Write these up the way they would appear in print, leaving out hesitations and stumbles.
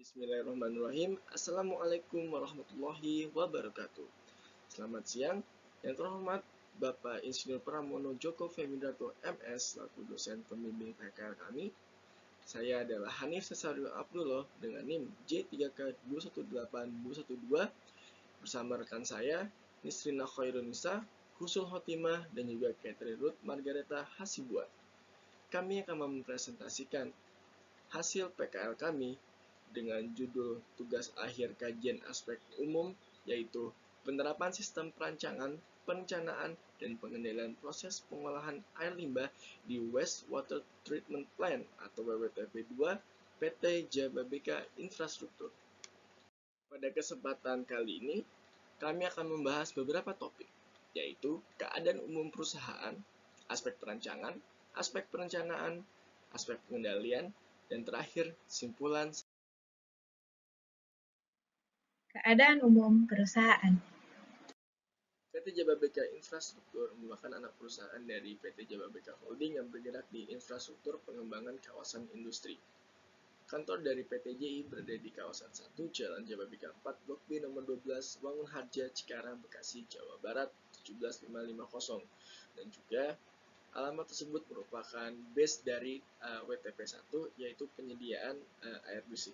Bismillahirrahmanirrahim. Assalamualaikum warahmatullahi wabarakatuh. Selamat siang. Yang terhormat Bapak Insinyur Pramono Joko Femidarto MS selaku dosen pembimbing PKL kami. Saya adalah Hanif Cesario Abdullah dengan NIM J3K218212 bersama rekan saya Nisrina Khairunisa, Husul Hotimah, dan juga Catherine Ruth Margareta Hasibuan. Kami akan mempresentasikan hasil PKL kami dengan judul tugas akhir kajian aspek umum, yaitu penerapan sistem perancangan, perencanaan, dan pengendalian proses pengolahan air limbah di Wastewater Treatment Plant atau WWTP 2 PT Jababeka Infrastruktur. Pada kesempatan kali ini, kami akan membahas beberapa topik, yaitu keadaan umum perusahaan, aspek perancangan, aspek perencanaan, aspek pengendalian, dan terakhir simpulan. Keadaan umum perusahaan. PT Jababeka Infrastruktur merupakan anak perusahaan dari PT Jababeka Holding yang bergerak di infrastruktur pengembangan kawasan industri. Kantor dari PT JI berada di kawasan 1 Jalan Jababeka 4 Blok B nomor 12 Wangun Harja, Cikarang, Bekasi, Jawa Barat 17550. Dan juga alamat tersebut merupakan base dari WTP 1, yaitu penyediaan air bersih.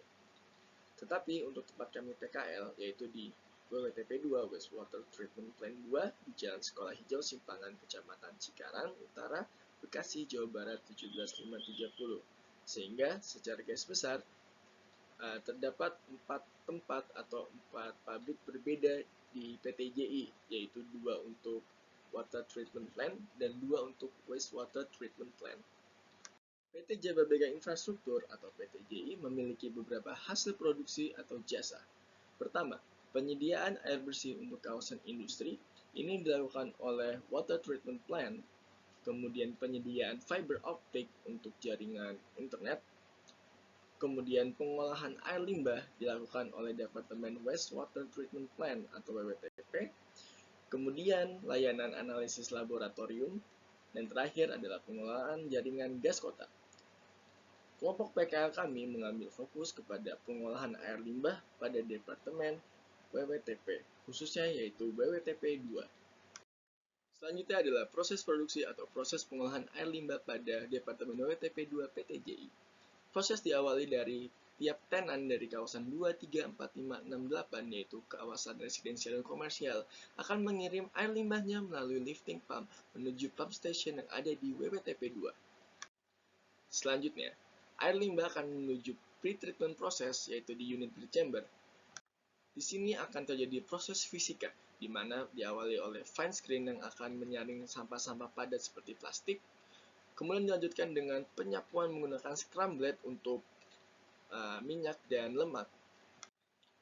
Tetapi untuk tempat kami PKL, yaitu di WWTP 2 Wastewater Treatment Plant 2 di Jalan Sekolah Hijau Simpangan Kecamatan Cikarang Utara, Bekasi, Jawa Barat 17530. Sehingga secara garis besar terdapat 4 tempat atau 4 pabrik berbeda di PT JI, yaitu 2 untuk Water Treatment Plant dan 2 untuk Wastewater Treatment Plant. PT Jababeka Infrastruktur atau PT JI memiliki beberapa hasil produksi atau jasa. Pertama, penyediaan air bersih untuk kawasan industri. Ini dilakukan oleh Water Treatment Plant. Kemudian penyediaan fiber optik untuk jaringan internet. Kemudian pengolahan air limbah dilakukan oleh Departemen Wastewater Treatment Plant atau WWTP. Kemudian layanan analisis laboratorium. Dan terakhir adalah pengolahan jaringan gas kota. Kelompok PKL kami mengambil fokus kepada pengolahan air limbah pada Departemen WWTP, khususnya yaitu WWTP 2. Selanjutnya adalah proses produksi atau proses pengolahan air limbah pada Departemen WWTP 2 PT JI. Proses diawali dari tiap tenan dari kawasan 2, 3, 4, 5, 6, 8, yaitu kawasan residensial dan komersial, akan mengirim air limbahnya melalui lifting pump menuju pump station yang ada di WWTP 2. Selanjutnya, air limbah akan menuju pre-treatment proses, yaitu di unit pre-chamber. Di sini akan terjadi proses fisika, di mana diawali oleh fine screen yang akan menyaring sampah-sampah padat seperti plastik, kemudian dilanjutkan dengan penyapuan menggunakan scrum blade untuk minyak dan lemak.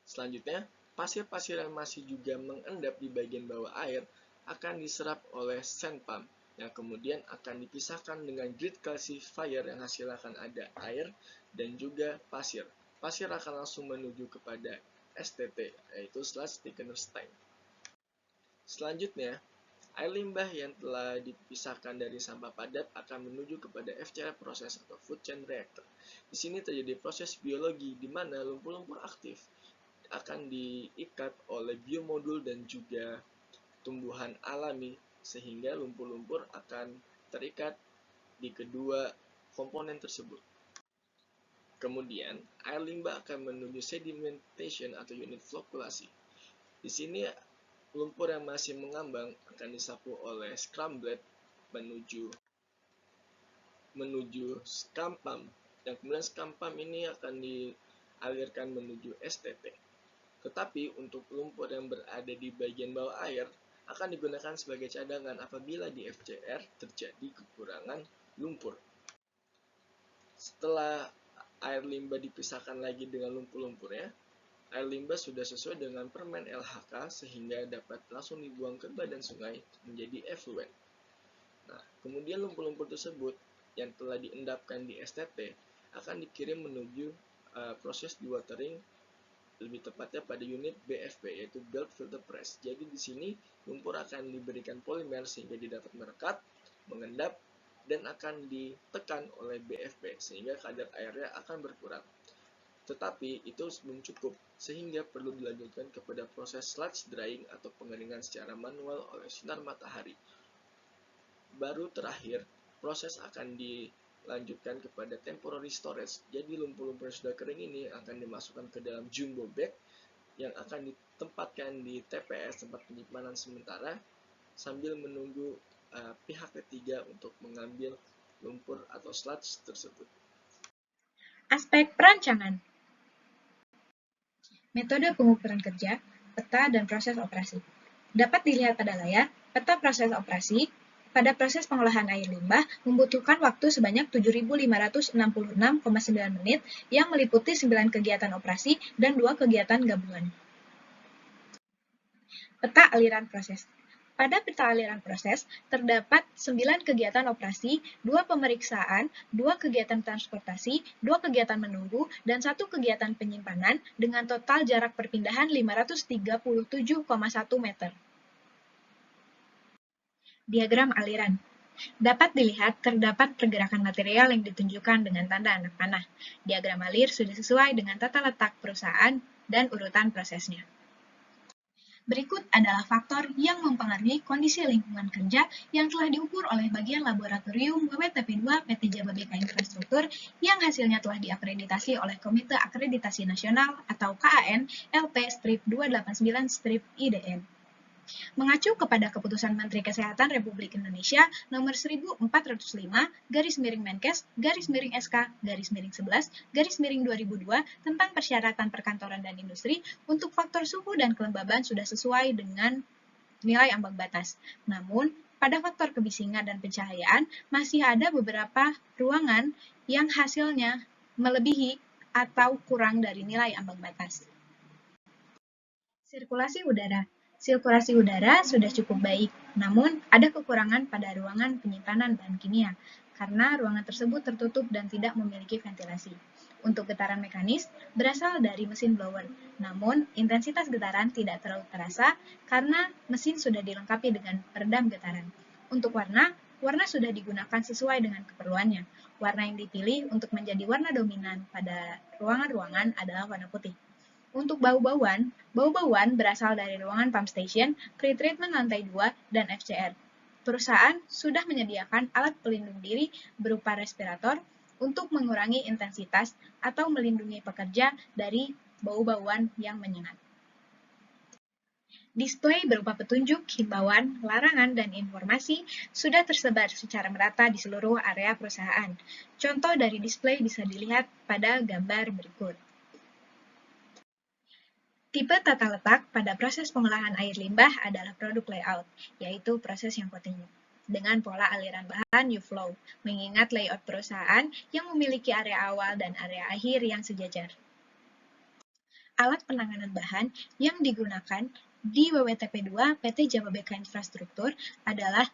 Selanjutnya, pasir-pasir yang masih juga mengendap di bagian bawah air akan diserap oleh sand pump, yang kemudian akan dipisahkan dengan grid calcifier yang hasilnya akan ada air dan juga pasir. Pasir akan langsung menuju kepada STT, yaitu sludge thickener tank. Selanjutnya, air limbah yang telah dipisahkan dari sampah padat akan menuju kepada FCR proses atau food chain reactor. Di sini terjadi proses biologi di mana lumpur-lumpur aktif akan diikat oleh biomodul dan juga tumbuhan alami, sehingga lumpur-lumpur akan terikat di kedua komponen tersebut. Kemudian, air limbah akan menuju sedimentation atau unit flokulasi. Di sini lumpur yang masih mengambang akan disapu oleh scrum blade menuju scrum pump, yang kemudian scrum pump ini akan dialirkan menuju STT. Tetapi untuk lumpur yang berada di bagian bawah air akan digunakan sebagai cadangan apabila di FCR terjadi kekurangan lumpur. Setelah air limbah dipisahkan lagi dengan lumpur-lumpurnya, air limbah sudah sesuai dengan permen LHK sehingga dapat langsung dibuang ke badan sungai menjadi effluent. Nah, kemudian lumpur-lumpur tersebut yang telah diendapkan di STT akan dikirim menuju proses dewatering, lebih tepatnya pada unit BFP, yaitu Belt Filter Press. Jadi di sini lumpur akan diberikan polimer sehingga dia dapat merekat, mengendap, dan akan ditekan oleh BFP sehingga kadar airnya akan berkurang. Tetapi itu belum cukup, sehingga perlu dilanjutkan kepada proses sludge drying atau pengeringan secara manual oleh sinar matahari. Baru terakhir, proses akan dilanjutkan kepada temporary storage. Jadi lumpur-lumpur yang sudah kering ini akan dimasukkan ke dalam jumbo bag yang akan ditempatkan di TPS, tempat penyimpanan sementara, sambil menunggu pihak ketiga untuk mengambil lumpur atau sludge tersebut. Aspek perancangan. Metode pengukuran kerja, peta, dan proses operasi. Dapat dilihat pada layar, peta proses operasi pada proses pengolahan air limbah membutuhkan waktu sebanyak 7.566,9 menit yang meliputi 9 kegiatan operasi dan 2 kegiatan gabungan. Peta aliran proses. Pada peta aliran proses, terdapat 9 kegiatan operasi, 2 pemeriksaan, 2 kegiatan transportasi, 2 kegiatan menunggu, dan 1 kegiatan penyimpanan dengan total jarak perpindahan 537,1 meter. Diagram aliran. Dapat dilihat terdapat pergerakan material yang ditunjukkan dengan tanda anak panah. Diagram alir sudah sesuai dengan tata letak perusahaan dan urutan prosesnya. Berikut adalah faktor yang mempengaruhi kondisi lingkungan kerja yang telah diukur oleh bagian laboratorium WWTP2 PT Jababeka Infrastruktur yang hasilnya telah diakreditasi oleh Komite Akreditasi Nasional atau KAN LP-289-IDN. Mengacu kepada Keputusan Menteri Kesehatan Republik Indonesia Nomor 1405-Menkes-SK-11-2002 tentang persyaratan perkantoran dan industri untuk faktor suhu dan kelembaban sudah sesuai dengan nilai ambang batas. Namun, pada faktor kebisingan dan pencahayaan masih ada beberapa ruangan yang hasilnya melebihi atau kurang dari nilai ambang batas. Sirkulasi udara. Sirkulasi udara sudah cukup baik, namun ada kekurangan pada ruangan penyimpanan bahan kimia, karena ruangan tersebut tertutup dan tidak memiliki ventilasi. Untuk getaran mekanis, berasal dari mesin blower, namun intensitas getaran tidak terlalu terasa karena mesin sudah dilengkapi dengan peredam getaran. Untuk warna sudah digunakan sesuai dengan keperluannya. Warna yang dipilih untuk menjadi warna dominan pada ruangan-ruangan adalah warna putih. Untuk bau-bauan berasal dari ruangan pump station, pretreatment lantai 2, dan FCR. Perusahaan sudah menyediakan alat pelindung diri berupa respirator untuk mengurangi intensitas atau melindungi pekerja dari bau-bauan yang menyengat. Display berupa petunjuk, himbauan, larangan, dan informasi sudah tersebar secara merata di seluruh area perusahaan. Contoh dari display bisa dilihat pada gambar berikut. Tipe tata letak pada proses pengolahan air limbah adalah produk layout, yaitu proses yang kontinu, dengan pola aliran bahan U-flow, mengingat layout perusahaan yang memiliki area awal dan area akhir yang sejajar. Alat penanganan bahan yang digunakan di WWTP2 PT Jababeka Infrastruktur adalah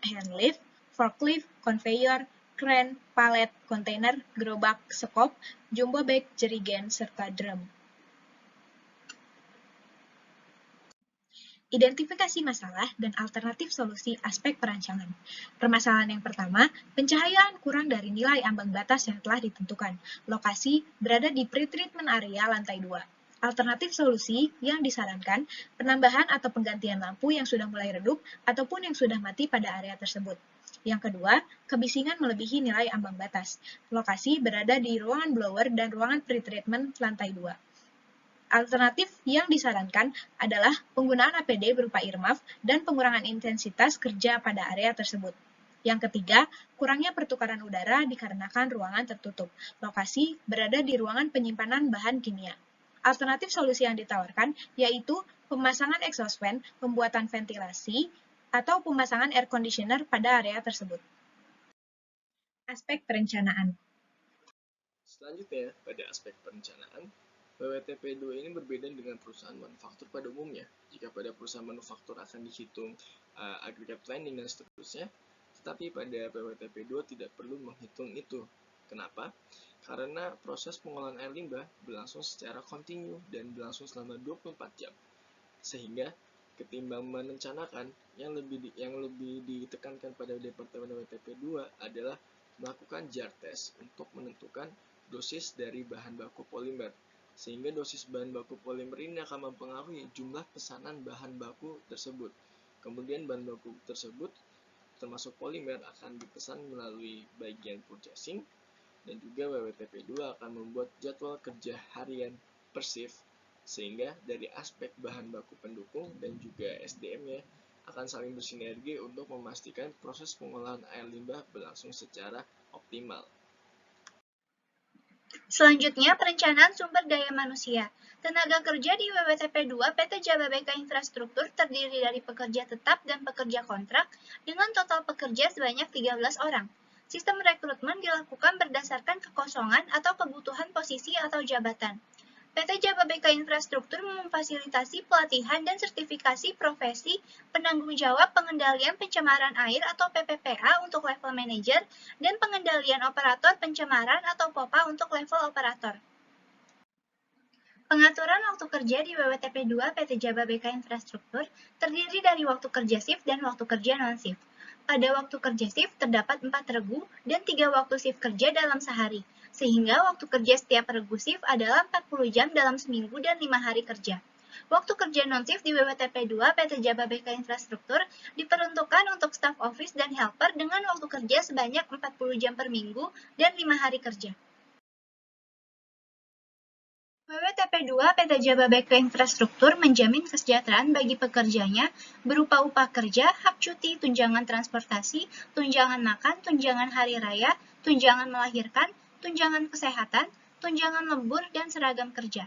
hand lift, forklift, conveyor, crane, palet, kontainer, gerobak, skop, jumbo bag, jerigen, serta drum. Identifikasi masalah dan alternatif solusi aspek perancangan. Permasalahan yang pertama, pencahayaan kurang dari nilai ambang batas yang telah ditentukan. Lokasi berada di pretreatment area lantai 2. Alternatif solusi yang disarankan, penambahan atau penggantian lampu yang sudah mulai redup ataupun yang sudah mati pada area tersebut. Yang kedua, kebisingan melebihi nilai ambang batas. Lokasi berada di ruangan blower dan ruangan pretreatment lantai 2. Alternatif yang disarankan adalah penggunaan APD berupa earmuff dan pengurangan intensitas kerja pada area tersebut. Yang ketiga, kurangnya pertukaran udara dikarenakan ruangan tertutup. Lokasi berada di ruangan penyimpanan bahan kimia. Alternatif solusi yang ditawarkan yaitu pemasangan exhaust fan, pembuatan ventilasi, atau pemasangan air conditioner pada area tersebut. Aspek perencanaan. Selanjutnya, pada aspek perencanaan, WWTP2 ini berbeda dengan perusahaan manufaktur pada umumnya. Jika pada perusahaan manufaktur akan dihitung aggregate planning dan seterusnya, tetapi pada WWTP2 tidak perlu menghitung itu. Kenapa? Karena proses pengolahan air limbah berlangsung secara kontinu dan berlangsung selama 24 jam. Sehingga ketimbang merencanakan, yang lebih ditekankan pada Departemen WWTP2 adalah melakukan jar test untuk menentukan dosis dari bahan baku polimer, sehingga dosis bahan baku polimer ini akan mempengaruhi jumlah pesanan bahan baku tersebut. Kemudian bahan baku tersebut termasuk polimer akan dipesan melalui bagian purchasing, dan juga WWTP2 akan membuat jadwal kerja harian per shift, sehingga dari aspek bahan baku pendukung dan juga SDM-nya akan saling bersinergi untuk memastikan proses pengolahan air limbah berlangsung secara optimal. Selanjutnya, perencanaan sumber daya manusia. Tenaga kerja di WWTP2 PT Jababeka Infrastruktur terdiri dari pekerja tetap dan pekerja kontrak dengan total pekerja sebanyak 13 orang. Sistem rekrutmen dilakukan berdasarkan kekosongan atau kebutuhan posisi atau jabatan. PT Jababeka Infrastruktur memfasilitasi pelatihan dan sertifikasi profesi penanggung jawab pengendalian pencemaran air atau PPPA untuk level manajer dan pengendalian operator pencemaran atau POPA untuk level operator. Pengaturan waktu kerja di WWTP2 PT Jababeka Infrastruktur terdiri dari waktu kerja shift dan waktu kerja non-shift. Pada waktu kerja shift terdapat 4 regu dan 3 waktu shift kerja dalam sehari, sehingga waktu kerja setiap regu shift adalah 40 jam dalam seminggu dan 5 hari kerja. Waktu kerja non-shift di WWTP2 PT Jababeka Infrastruktur diperuntukkan untuk staf office dan helper dengan waktu kerja sebanyak 40 jam per minggu dan 5 hari kerja. WWTP2 PT Jababeka Infrastruktur menjamin kesejahteraan bagi pekerjanya berupa upah kerja, hak cuti, tunjangan transportasi, tunjangan makan, tunjangan hari raya, tunjangan melahirkan, tunjangan kesehatan, tunjangan lembur, dan seragam kerja.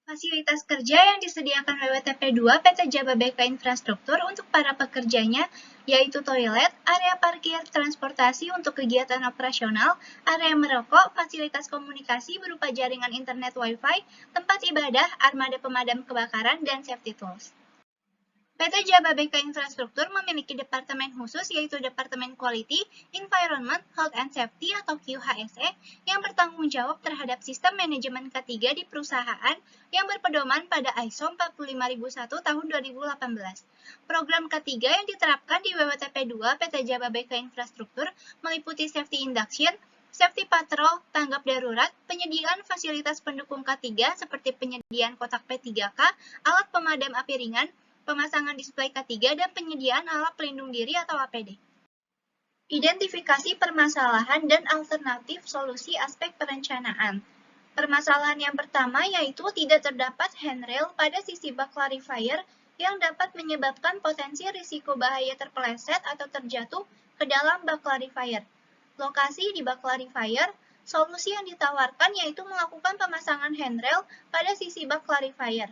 Fasilitas kerja yang disediakan WWTP2 PT Jababeka Infrastruktur untuk para pekerjanya yaitu toilet, area parkir, transportasi untuk kegiatan operasional, area merokok, fasilitas komunikasi berupa jaringan internet Wi-Fi, tempat ibadah, armada pemadam kebakaran, dan safety tools. PT Jababeka Infrastruktur memiliki departemen khusus yaitu Departemen Quality, Environment, Health and Safety atau QHSE yang bertanggung jawab terhadap sistem manajemen K3 di perusahaan yang berpedoman pada ISO 45001 tahun 2018. Program K3 yang diterapkan di WWTP2 PT Jababeka Infrastruktur meliputi safety induction, safety patrol, tanggap darurat, penyediaan fasilitas pendukung K3 seperti penyediaan kotak P3K, alat pemadam api ringan, pemasangan display K3, dan penyediaan alat pelindung diri atau APD. Identifikasi permasalahan dan alternatif solusi aspek perencanaan. Permasalahan yang pertama yaitu tidak terdapat handrail pada sisi bak clarifier yang dapat menyebabkan potensi risiko bahaya terpeleset atau terjatuh ke dalam bak clarifier. Lokasi di bak clarifier, solusi yang ditawarkan yaitu melakukan pemasangan handrail pada sisi bak clarifier.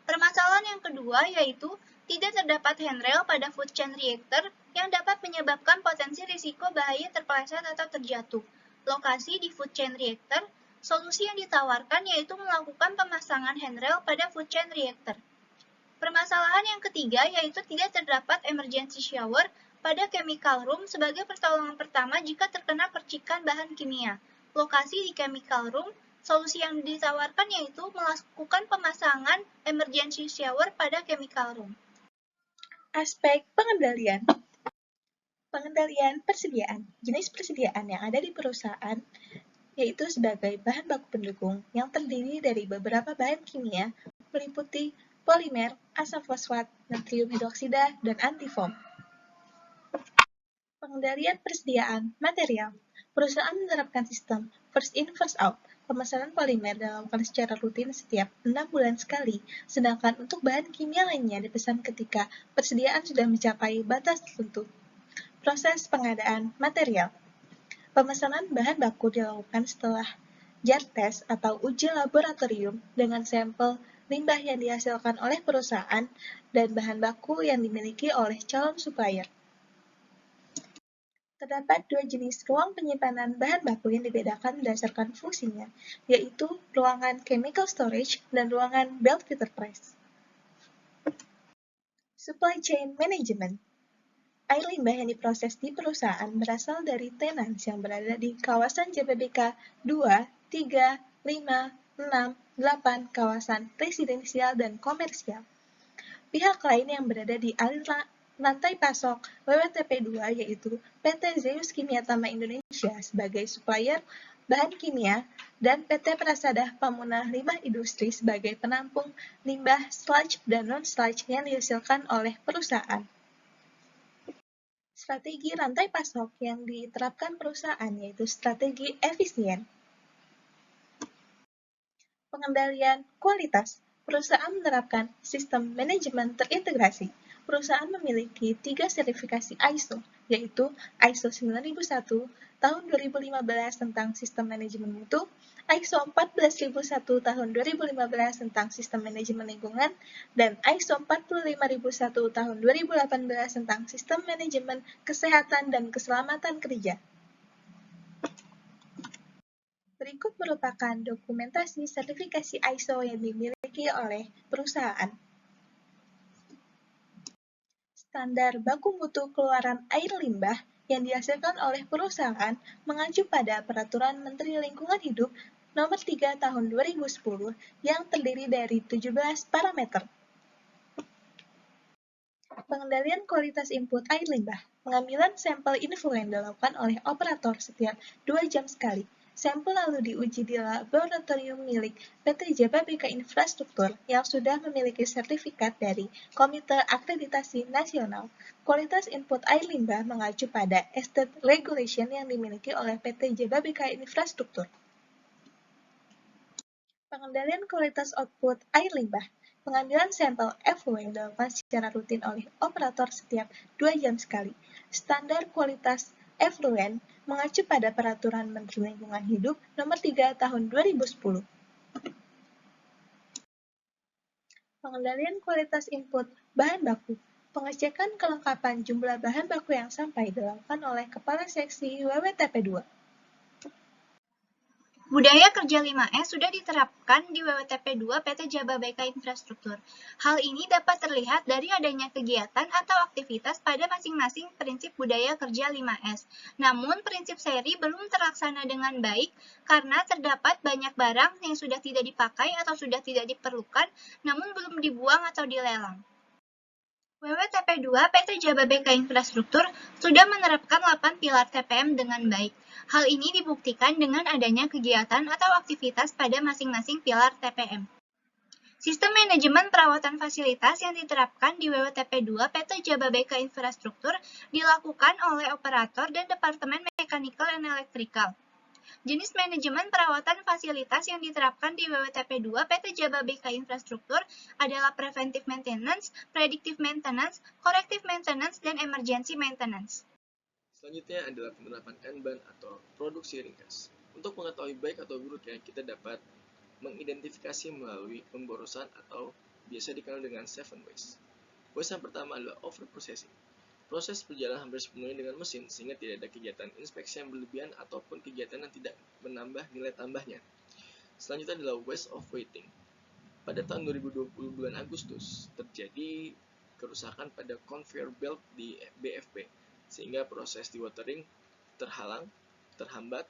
Permasalahan yang kedua yaitu tidak terdapat handrail pada food chain reactor yang dapat menyebabkan potensi risiko bahaya terpeleset atau terjatuh. Lokasi di food chain reactor, solusi yang ditawarkan yaitu melakukan pemasangan handrail pada food chain reactor. Permasalahan yang ketiga yaitu tidak terdapat emergency shower pada chemical room sebagai pertolongan pertama jika terkena percikan bahan kimia. Lokasi di chemical room, solusi yang ditawarkan yaitu melakukan pemasangan emergency shower pada chemical room. Aspek pengendalian. Pengendalian persediaan. Jenis persediaan yang ada di perusahaan yaitu sebagai bahan baku pendukung yang terdiri dari beberapa bahan kimia meliputi polimer, asam fosfat, natrium hidroksida, dan antifoam. Pengendalian persediaan material. Perusahaan menerapkan sistem first in, first out. Pemesanan polimer dilakukan secara rutin setiap 6 bulan sekali, sedangkan untuk bahan kimia lainnya dipesan ketika persediaan sudah mencapai batas tertentu. Proses pengadaan material. Pemesanan bahan baku dilakukan setelah jar test atau uji laboratorium dengan sampel limbah yang dihasilkan oleh perusahaan dan bahan baku yang dimiliki oleh calon supplier. Terdapat dua jenis ruang penyimpanan bahan baku yang dibedakan berdasarkan fungsinya, yaitu ruangan chemical storage dan ruangan belt filter press. Supply chain management. Air limbah yang diproses di perusahaan berasal dari tenants yang berada di kawasan Jababeka 2, 3, 5, 6, 8 kawasan residensial dan komersial. Pihak lain yang berada di aliran rantai pasok WWTP2 yaitu PT Zeus Kimia Tama Indonesia sebagai supplier bahan kimia dan PT Prasada Pamunah Limbah Industri sebagai penampung limbah sludge dan non-sludge yang dihasilkan oleh perusahaan. Strategi rantai pasok yang diterapkan perusahaan yaitu strategi efisien. Pengendalian kualitas. Perusahaan menerapkan sistem manajemen terintegrasi. Perusahaan memiliki 3 sertifikasi ISO, yaitu ISO 9001 tahun 2015 tentang sistem manajemen mutu, ISO 14001 tahun 2015 tentang sistem manajemen lingkungan, dan ISO 45001 tahun 2018 tentang sistem manajemen kesehatan dan keselamatan kerja. Berikut merupakan dokumentasi sertifikasi ISO yang dimiliki oleh perusahaan. Standar baku mutu keluaran air limbah yang dihasilkan oleh perusahaan mengacu pada Peraturan Menteri Lingkungan Hidup Nomor 3 Tahun 2010 yang terdiri dari 17 parameter. Pengendalian kualitas input air limbah. Pengambilan sampel influent dilakukan oleh operator setiap 2 jam sekali. Sampel lalu diuji di laboratorium milik PT Jababeka Infrastruktur yang sudah memiliki sertifikat dari Komite Akreditasi Nasional. Kualitas input air limbah mengacu pada State Regulation yang dimiliki oleh PT Jababeka Infrastruktur. Pengendalian kualitas output air limbah. Pengambilan sampel effluent dilakukan secara rutin oleh operator setiap 2 jam sekali. Standar kualitas effluent mengacu pada Peraturan Menteri Lingkungan Hidup Nomor 3 Tahun 2010. Pengendalian kualitas input bahan baku. Pengecekan kelengkapan jumlah bahan baku yang sampai dilakukan oleh Kepala Seksi WWTP2. Budaya kerja 5S sudah diterapkan di WWTP2 PT Jababeka Infrastruktur. Hal ini dapat terlihat dari adanya kegiatan atau aktivitas pada masing-masing prinsip budaya kerja 5S. Namun, prinsip seri belum terlaksana dengan baik karena terdapat banyak barang yang sudah tidak dipakai atau sudah tidak diperlukan, namun belum dibuang atau dilelang. WWTP2 PT Jababeka Infrastruktur sudah menerapkan 8 pilar TPM dengan baik. Hal ini dibuktikan dengan adanya kegiatan atau aktivitas pada masing-masing pilar TPM. Sistem manajemen perawatan fasilitas yang diterapkan di WWTP2 PT Jababeka Infrastruktur dilakukan oleh operator dan Departemen Mechanical and Electrical. Jenis manajemen perawatan fasilitas yang diterapkan di WWTP2 PT Jababeka Infrastruktur adalah preventive maintenance, predictive maintenance, corrective maintenance, dan emergency maintenance. Selanjutnya adalah penerapan Kanban atau produksi ringkas. Untuk mengetahui baik atau buruknya, kita dapat mengidentifikasi melalui pemborosan atau biasa dikenal dengan 7 waste. Waste yang pertama adalah overprocessing. Proses berjalan hampir sepenuhnya dengan mesin sehingga tidak ada kegiatan inspeksi yang berlebihan ataupun kegiatan yang tidak menambah nilai tambahnya. Selanjutnya adalah waste of waiting. Pada tahun 2020 bulan Agustus terjadi kerusakan pada conveyor belt di BFP sehingga proses dewatering terhambat,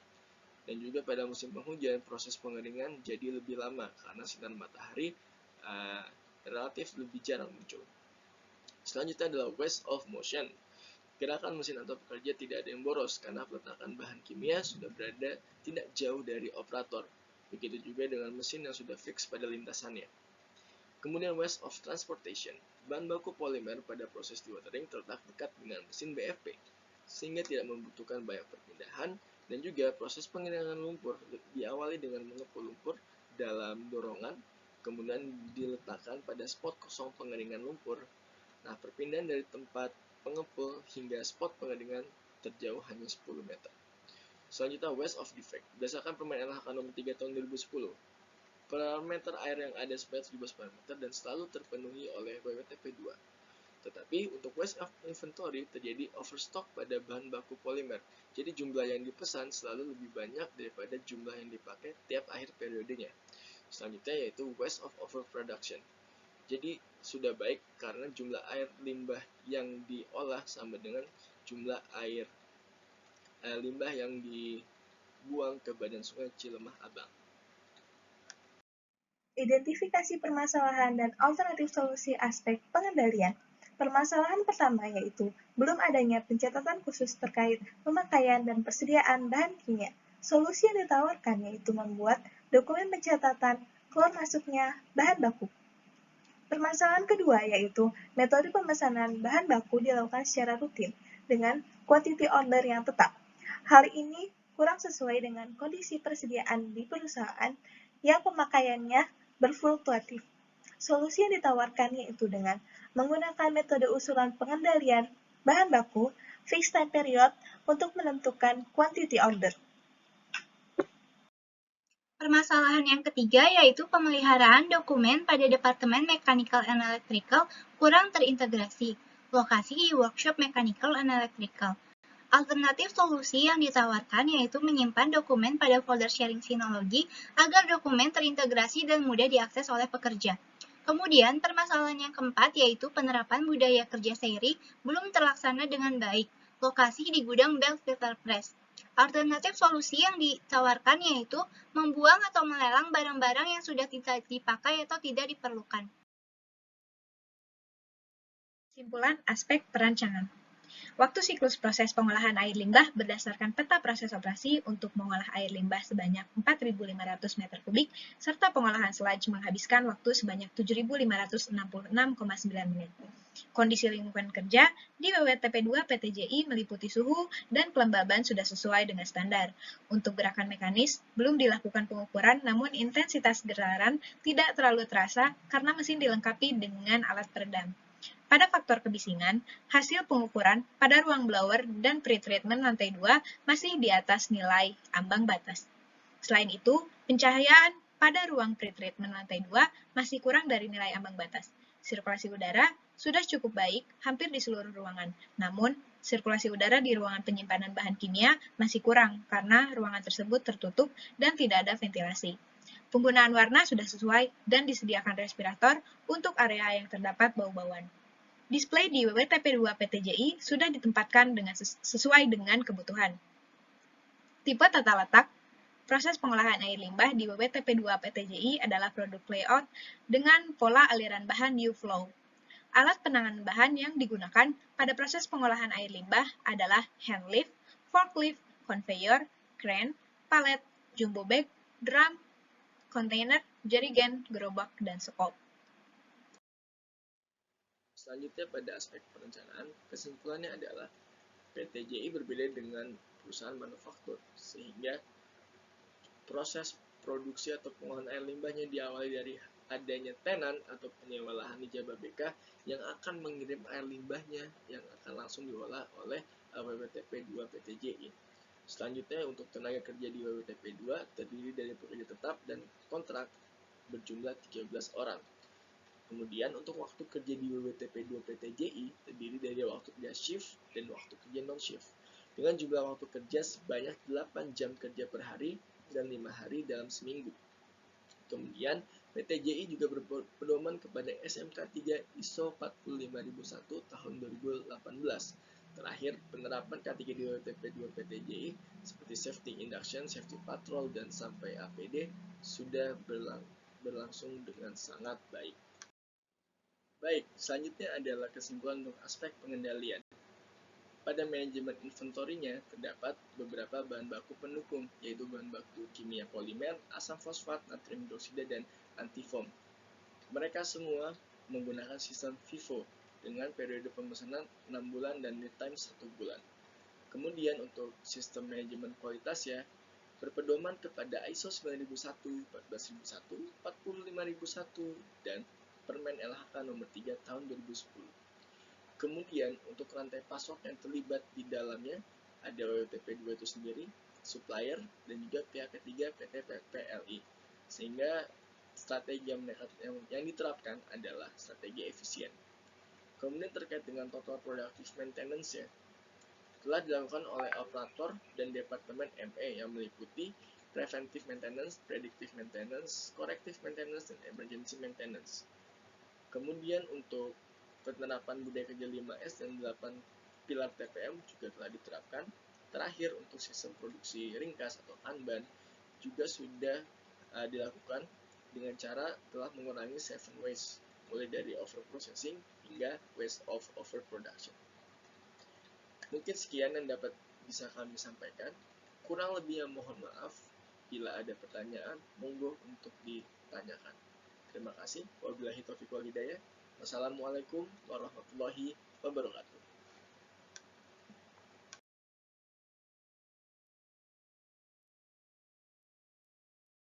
dan juga pada musim penghujan proses pengeringan jadi lebih lama karena sinar matahari relatif lebih jarang muncul. Selanjutnya adalah waste of motion. Gerakan mesin atau pekerja tidak ada yang boros karena peletakan bahan kimia sudah berada tidak jauh dari operator. Begitu juga dengan mesin yang sudah fix pada lintasannya. Kemudian waste of transportation. Bahan baku polimer pada proses dewatering terletak dekat dengan mesin BFP, sehingga tidak membutuhkan banyak perpindahan, dan juga proses pengeringan lumpur diawali dengan mengepul lumpur dalam dorongan, kemudian diletakkan pada spot kosong pengeringan lumpur. Nah, perpindahan dari tempat pengepul hingga spot pengeringan terjauh hanya 10 meter. Selanjutnya, waste of defect. Berdasarkan Permen LHK nomor 3 tahun 2010, parameter air yang ada sebanyak 17 parameter dan selalu terpenuhi oleh WWTP2. Tetapi untuk waste of inventory terjadi overstock pada bahan baku polimer. Jadi jumlah yang dipesan selalu lebih banyak daripada jumlah yang dipakai tiap akhir periodenya. Selanjutnya yaitu waste of overproduction. Jadi sudah baik karena jumlah air limbah yang diolah sama dengan jumlah air limbah yang dibuang ke badan sungai Cilemah Abang. Identifikasi permasalahan dan alternatif solusi aspek pengendalian. Permasalahan pertama yaitu belum adanya pencatatan khusus terkait pemakaian dan persediaan bahan kimia. Solusi yang ditawarkan yaitu membuat dokumen pencatatan keluar masuknya bahan baku. Permasalahan kedua yaitu metode pemesanan bahan baku dilakukan secara rutin dengan quantity order yang tetap. Hal ini kurang sesuai dengan kondisi persediaan di perusahaan yang pemakaiannya berfluktuatif. Solusi yang ditawarkan yaitu dengan menggunakan metode usulan pengendalian bahan baku fixed time period untuk menentukan quantity order. Permasalahan yang ketiga yaitu pemeliharaan dokumen pada Departemen Mechanical and Electrical kurang terintegrasi. Lokasi workshop Mechanical and Electrical. Alternatif solusi yang ditawarkan yaitu menyimpan dokumen pada folder sharing sinologi agar dokumen terintegrasi dan mudah diakses oleh pekerja. Kemudian, permasalahan yang keempat yaitu penerapan budaya kerja seri belum terlaksana dengan baik. Lokasi di gudang belt filter press. Alternatif solusi yang ditawarkan yaitu membuang atau melelang barang-barang yang sudah tidak dipakai atau tidak diperlukan. Kesimpulan aspek perancangan. Waktu siklus proses pengolahan air limbah berdasarkan peta proses operasi untuk mengolah air limbah sebanyak 4.500 meter kubik, serta pengolahan sludge menghabiskan waktu sebanyak 7.566,9 menit. Kondisi lingkungan kerja di WWTP2 PTJI meliputi suhu dan kelembaban sudah sesuai dengan standar. Untuk gerakan mekanis, belum dilakukan pengukuran, namun intensitas getaran tidak terlalu terasa karena mesin dilengkapi dengan alat peredam. Pada faktor kebisingan, hasil pengukuran pada ruang blower dan pre-treatment lantai 2 masih di atas nilai ambang batas. Selain itu, pencahayaan pada ruang pre-treatment lantai 2 masih kurang dari nilai ambang batas. Sirkulasi udara sudah cukup baik hampir di seluruh ruangan, namun sirkulasi udara di ruangan penyimpanan bahan kimia masih kurang karena ruangan tersebut tertutup dan tidak ada ventilasi. Penggunaan warna sudah sesuai dan disediakan respirator untuk area yang terdapat bau-bauan. Display di WWTP2 PTJI sudah ditempatkan dengan sesuai dengan kebutuhan. Tipe tata letak proses pengolahan air limbah di WWTP2 PTJI adalah produk layout dengan pola aliran bahan U-flow. Alat penanganan bahan yang digunakan pada proses pengolahan air limbah adalah hand lift, forklift, conveyor, crane, palet, jumbo bag, drum, kontainer, jerigen, gerobak, dan skop. Selanjutnya pada aspek perencanaan, kesimpulannya adalah PTJI berbeda dengan perusahaan manufaktur, sehingga proses produksi atau pengolahan air limbahnya diawali dari adanya tenan atau penyewa lahan di Jababeka yang akan mengirim air limbahnya yang akan langsung diolah oleh WWTP2 PTJI. Selanjutnya untuk tenaga kerja di WWTP2 terdiri dari pekerja tetap dan kontrak berjumlah 13 orang. Kemudian untuk waktu kerja di WWTP2 PTJI terdiri dari waktu kerja shift dan waktu kerja non-shift dengan jumlah waktu kerja sebanyak 8 jam kerja per hari dan 5 hari dalam seminggu. Kemudian PTJI juga berpedoman kepada SMK 3 ISO 45001 tahun 2018. Terakhir, penerapan K3 di WWTP2 PTJI seperti safety induction, safety patrol, dan sampai APD sudah berlangsung dengan sangat baik. Baik, selanjutnya adalah kesimpulan untuk aspek pengendalian. Pada manajemen inventorinya terdapat beberapa bahan baku pendukung, yaitu bahan baku kimia polimer, asam fosfat, natrium hidroksida, dan antifoam. Mereka semua menggunakan sistem FIFO dengan periode pemesanan 6 bulan dan lead time 1 bulan. Kemudian untuk sistem manajemen kualitasnya berpedoman kepada ISO 9001, 14001, 45001, dan Permen LHK nomor 3 tahun 2010. Kemudian untuk rantai pasok yang terlibat di dalamnya ada WWTP2 itu sendiri, supplier, dan juga pihak ketiga PT PLI. Sehingga strategi yang diterapkan adalah strategi efisien. Kemudian terkait dengan total productive maintenance ya, telah dilakukan oleh operator dan departemen ME yang meliputi preventive maintenance, predictive maintenance, corrective maintenance, dan emergency maintenance. Kemudian untuk penerapan budaya kerja 5S dan 8 pilar TPM juga telah diterapkan. Terakhir untuk sistem produksi ringkas atau Kanban juga sudah dilakukan dengan cara telah mengurangi 7 ways, mulai dari overprocessing hingga waste of overproduction. Mungkin sekian yang dapat bisa kami sampaikan. Kurang lebihnya mohon maaf. Bila ada pertanyaan, monggo untuk ditanyakan. Terima kasih. Wabillahi taufiq wal hidayah. Wassalamualaikum warahmatullahi wabarakatuh.